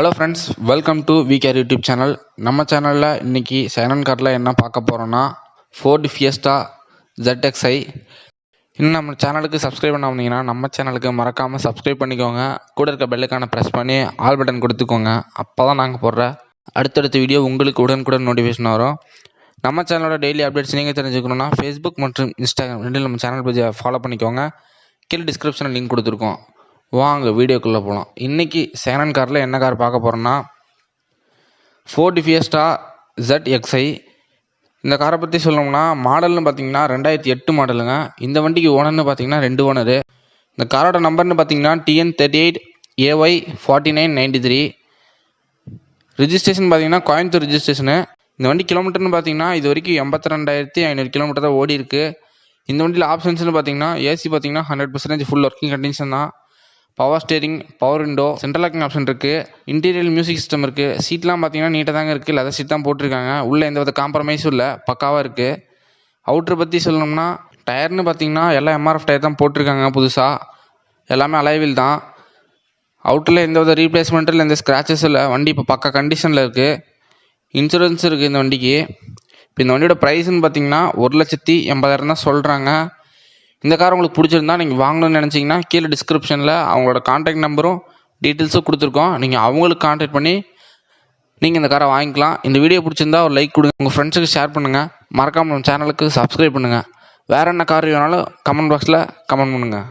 Hello friends, welcome to WECARES YouTube channel. நம்ம சேனலில் இன்றைக்கி செகண்ட் காரில் என்ன பார்க்க போகிறோன்னா ஃபோர்டு ஃபியஸ்டா ZXi. இன்னும் நம்ம சேனலுக்கு சப்ஸ்கிரைப் பண்ண வந்தீங்கன்னா நம்ம சேனலுக்கு மறக்காமல் சப்ஸ்கிரைப் பண்ணிக்கோங்க. கூட இருக்க பெல்லுக்கான ப்ரெஸ் பண்ணி ஆல் பட்டன் கொடுத்துக்கோங்க. அப்போ தான் நாங்கள் போடுற அடுத்தடுத்த வீடியோ உங்களுக்கு உடனுக்குடன் நோட்டிஃபிகேஷன் வரும். நம்ம சேனலோட டெய்லி அப்டேட்ஸ் நீங்கள் தெரிஞ்சுக்கணுன்னா ஃபேஸ்புக் மற்றும் இன்ஸ்டாகிராம் ரெண்டில் நம்ம சேனல் பேஜை ஃபாலோ பண்ணிக்கோங்க. கீழே டிஸ்கிரிப்ஷனில் லிங்க் கொடுத்துருக்கோம். வாங்க வீடியோக்குள்ளே போகலாம். இன்றைக்கி செகண்ட் காரில் என்ன கார் பார்க்க போகிறோன்னா ஃபோர்டு ஃபியஸ்டா ZXi. இந்த காரை பற்றி சொல்லணும்னா மாடல்னு பார்த்தீங்கன்னா 2008 மாடலுங்க. இந்த வண்டிக்கு ஓனர்னு பார்த்தீங்கன்னா 2 ஓனரு. இந்த காரோட நம்பர்னு பார்த்தீங்கன்னா TN38AY4993. ரிஜிஸ்ட்ரேஷன் பார்த்தீங்கன்னா கோயம்புத்தூர் ரிஜிஸ்ட்ரேஷனு. இந்த வண்டி கிலோமீட்டர்னு பார்த்தீங்கன்னா இது வரைக்கும் 82,500 கிலோமீட்டர் தான் ஓடி இருக்குது. இந்த வண்டியில் ஆப்ஷன்ஸ்னு பார்த்தீங்கன்னா ஏசி பார்த்தீங்கன்னா 100% ஃபுல் ஒர்க்கிங் கண்டிஷன் தான். Power steering, power window, central locking option இருக்குது. இன்டீரியர் மியூசிக் சிஸ்டம் இருக்குது. சீட்லாம் பார்த்தீங்கன்னா நீட்டாக தாங்க இருக்குது. லெதர் சீட் தான் போட்டிருக்காங்க. உள்ளே எந்த வித காம்ப்ரமைஸும் இல்லை, பக்காவாக இருக்குது. அவுட்ரு பற்றி சொல்லணும்னா டயர்னு பார்த்தீங்கன்னா எல்லாம் MRF டயர் தான் போட்டிருக்காங்க. புதுசாக எல்லாமே அலைவில் தான். அவுட்டரில் எந்த வித ரீப்ளேஸ்மெண்ட்டும் இல்லை, எந்த ஸ்க்ராச்சஸும் இல்லை. வண்டி இப்போ பக்கா கண்டிஷனில் இருக்குது. இன்சூரன்ஸ் இருக்குது இந்த வண்டிக்கு. இப்போ இந்த வண்டியோட ப்ரைஸ்ன்னு பார்த்தீங்கன்னா 1,80,000 தான் சொல்கிறாங்க. இந்த கார் உங்களுக்கு பிடிச்சிருந்தா நீங்கள் வாங்கணும்னு நினச்சிங்கன்னா கீழே டிஸ்கிரிப்ஷனில் அவங்களோட கான்டாக்ட் நம்பரும் டீட்டெயில்ஸும் கொடுத்துருக்கோம். நீங்கள் அவங்களுக்கு கான்டாக்ட் பண்ணி நீங்கள் இந்த காரை வாங்கிக்கலாம். இந்த வீடியோ பிடிச்சிருந்தா ஒரு லைக் கொடுங்க, உங்கள் ஃப்ரெண்ட்ஸுக்கு ஷேர் பண்ணுங்கள். மறக்காமல் நம்ம சேனலுக்கு சப்ஸ்கிரைப் பண்ணுங்கள். வேறு என்ன கார் வேணாலும் கமெண்ட் பாக்ஸில் கமெண்ட் பண்ணுங்கள்.